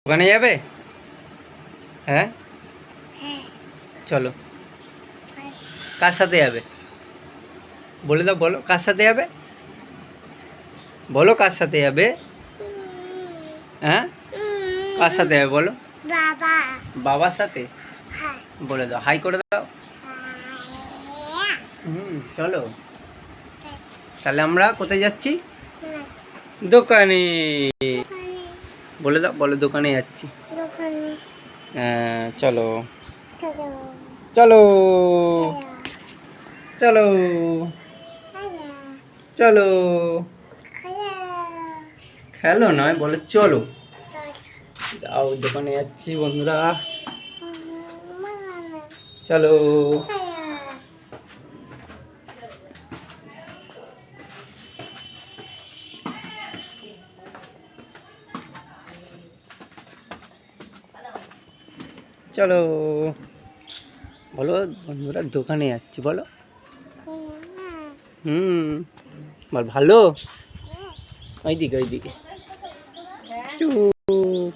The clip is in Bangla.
দোকানে যাবে? হ্যাঁ, চলো। কার সাথে যাবে? বলে দাও, বলো কার সাথে যাবে, বলো কার সাথে যাবে? হ্যাঁ, কার সাথে যাবে বলো? বাবা। বাবার সাথে? হ্যাঁ। বলে দাও, হাই করে দাও। চলো। তাহলে আমরা কোথায় যাচ্ছি? দোকানে। বলে দাও, বলো দোকানে যাচ্ছি। চলো চলো চলো চলো। খেলো নয়, বলে চলো। যাও, দোকানে যাচ্ছি বন্ধুরা, চলো। চলো, বলো বন্ধুরা দোকানে যাচ্ছি, বলো। বল ভালো। ওইদিকে ওইদিকে চুপ।